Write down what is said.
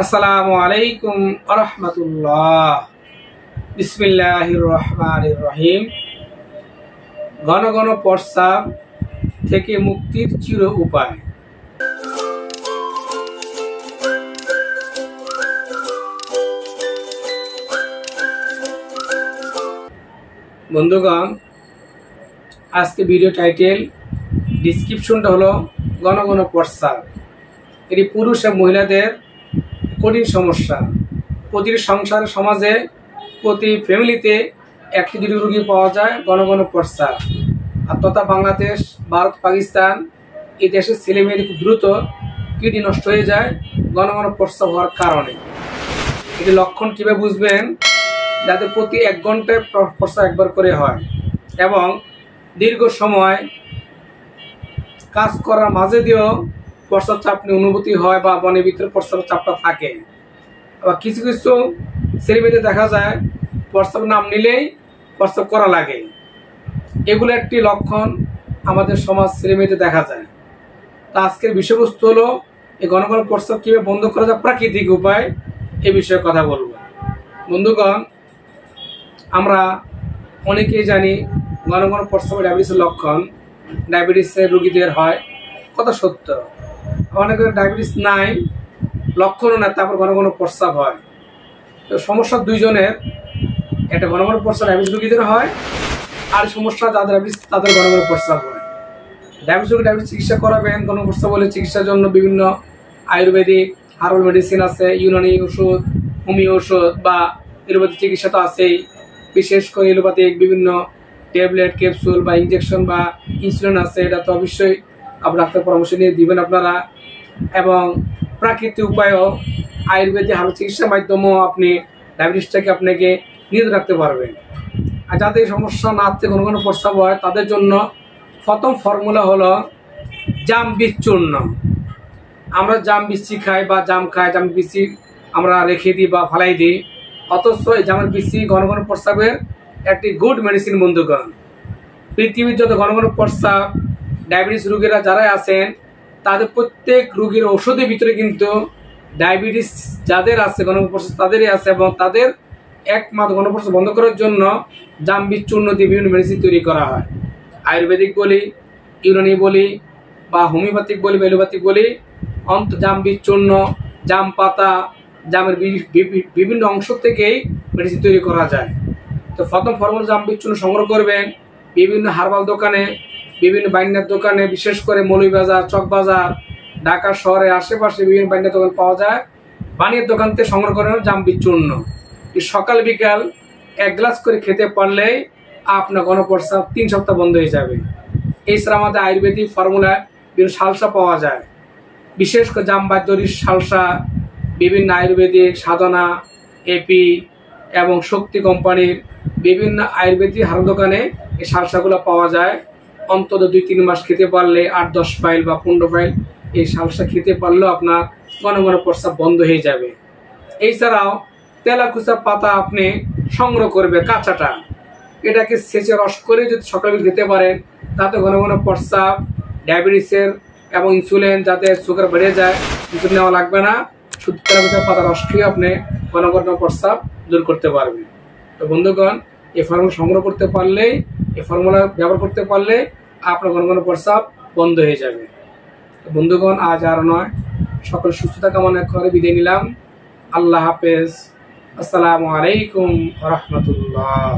আসসালামু আলাইকুম ওয়া রাহমাতুল্লাহ। বিসমিল্লাহির রহমানির রহিম। ঘন ঘন প্রস্রাব থেকে মুক্তির চির উপায়। বন্ধুগণ, আজকে ভিডিও টাইটেল ডিসক্রিপশনটা হলো ঘন ঘন প্রস্রাব। এটি পুরুষ এবং মহিলাদের কঠিন সমস্যা। প্রতিটি সংসার সমাজে প্রতি ফ্যামিলিতে একটি দুটি রোগী পাওয়া যায় ঘন ঘন প্রস্রাব। আর তথা বাংলাদেশ, ভারত, পাকিস্তান এই দেশের ছেলেমেয়েদের খুব দ্রুত কিডনি নষ্ট হয়ে যায় ঘন ঘন প্রস্রাব হওয়ার কারণে। এটি লক্ষণ কীভাবে বুঝবেন? যাতে প্রতি 1 ঘন্টায় প্রস্রাব একবার করে হয় এবং দীর্ঘ সময় কাজ করার মাঝে দিয়েও প্রস্রাব চাপ অনুভূতি হয় বা মনের ভিতরে প্রস্রাবের চাপটা থাকে। আবার কিছু কিছু ছেলেমেয়েদের দেখা যায় প্রস্রাব নাম নিলেই প্রস্রাব করা লাগে। এগুলো একটি লক্ষণ আমাদের সমাজ ছেলেমেয়েদের দেখা যায়। তা আজকের বিষয়বস্তু হলো এই ঘন ঘন প্রস্রাব কীভাবে বন্ধ করা যায় প্রাকৃতিক উপায়, এ বিষয়ে কথা বলব। বন্ধুগণ, আমরা অনেকেই জানি ঘন ঘন প্রস্রাব ডায়াবেটিসের লক্ষণ। ডায়াবেটিসের রোগীদের হয়, কথা সত্য। অনেকের ডায়াবেটিস নাই, লক্ষণও না, তারপর ঘন ঘন প্রস্রাব হয়। তো সমস্যা দুইজনের, একটা ঘন ঘন প্রস্রাব ডায়াবেটিস রোগীদের হয়, আর সমস্যা যাদের ডায়াবেটিস তাদের ঘন ঘন প্রস্রাব হয়। ডায়াবেটিস রোগী ডায়াবেটিস চিকিৎসা করাবেন। ঘন প্রস্রাব বলে চিকিৎসার জন্য বিভিন্ন আয়ুর্বেদিক হার্বাল মেডিসিন আছে, ইউনানি ওষুধ, হোমিও ওষুধ বা এলোপ্যাথিক চিকিৎসা তো আছেই। বিশেষ করে এলোপ্যাথিক বিভিন্ন ট্যাবলেট, ক্যাপসুল বা ইনজেকশন বা ইনসুলিন আছে, এটা তো অবশ্যই আপনার ডাক্তার পরামর্শ নিয়ে দিবেন আপনারা। এবং প্রাকৃতিক উপায়ও আয়ুর্বেদিক হার্বাল চিকিৎসার মাধ্যমেও আপনি ডায়াবেটিসটাকে আপনাকে নিয়ন্ত্রণ রাখতে পারবেন। আর যাদের সমস্যা না থেকে ঘন ঘন প্রস্রাব হয় তাদের জন্য প্রথম ফর্মুলা হলো জাম বীজ চূর্ণ। আমরা জাম বিচি খাই বা জাম খাই, জাম বিচি আমরা রেখে দিই বা ফালাই দিই, অথচ এই জামের বিচি ঘন ঘন প্রস্রাবের একটি গুড মেডিসিন। বন্ধুগণ, পৃথিবীর যত ঘন ঘন প্রস্রাব ডায়াবেটিস রোগীরা যারা আছেন তাদের প্রত্যেক রোগীর ওষুধের ভিতরে কিন্তু ডায়াবেটিস যাদের আছে ঘন ঘন প্রস্রাব তাদেরই আছে, এবং তাদের একমাত্র ঘন প্রস্রাব বন্ধ করার জন্য জাম বীজ চূর্ণ দিয়ে বিভিন্ন মেডিসিন তৈরি করা হয়। আয়ুর্বেদিক বলি, ইউনানি বলি বা হোমিওপ্যাথিক বলি বা এলোপ্যাথিক বলি, জাম বীজ চূর্ণ, জাম পাতা, জামের বিভিন্ন অংশ থেকেই মেডিসিন তৈরি করা যায়। তো প্রথম ফর্মুলা জাম বীজ চূর্ণ সংগ্রহ করবেন বিভিন্ন হার্বাল দোকানে, বিভিন্ন বাইন্ডার দোকানে, বিশেষ করে মৌলভীবাজার, চকবাজার, ঢাকা শহরের আশেপাশে বিভিন্ন বাইন্ডার দোকান পাওয়া যায়। পানির দোকান থেকে সংগ্রহ করেন জাম বীজ চূর্ণ। সকাল বিকাল 1 গ্লাস করে খেতে পারলেই আপনার ঘন প্রস্রাব 3 সপ্তাহ বন্ধ হয়ে যাবে। এছাড়া আমাদের আয়ুর্বেদিক ফর্মুলায় বিভিন্ন সালসা পাওয়া যায়, বিশেষ করে জামবাদ্যরির সালসা, বিভিন্ন আয়ুর্বেদিক সাধনা, এপি এবং শক্তি কোম্পানির বিভিন্ন আয়ুর্বেদিক হার্বাল দোকানে এই সালসাগুলো পাওয়া যায়। অন্তত 2-3 মাস খেতে পারলে 8-10 ফাইল বা 15 ফাইল এই সালসা খেতে পারলেও আপনার ঘন ঘন প্রস্রাব বন্ধ হয়ে যাবে। এছাড়াও তেলাকুচা পাতা আপনি সংগ্রহ করবে কাঁচাটা, এটাকে সেচে রস করে যদি সকালে খেতে পারেন তাতে ঘন ঘন প্রস্রাব, ডায়াবেটিসের এবং ইনসুলিন যাতে সুগার বেড়ে যায়, ইনসুলিন নেওয়া লাগবে না। শুধু তেলাকুচা পাতা রস খেয়ে আপনি ঘন ঘন প্রস্রাব দূর করতে পারবেন। তো বন্ধুগণ, এই ফর্মুলা সংগ্রহ করতে পারলেই, এই ফর্মুলা ব্যবহার করতে পারলে আপনার ঘন ঘন প্রস্রাব বন্ধ হয়ে যাবে। বন্ধুগণ, আজ আর নয়, সকল সুস্থতা কামনা করে বিদায় নিলাম। আল্লাহ হাফেজ। আসসালামু আলাইকুম ওয়া রাহমাতুল্লাহ।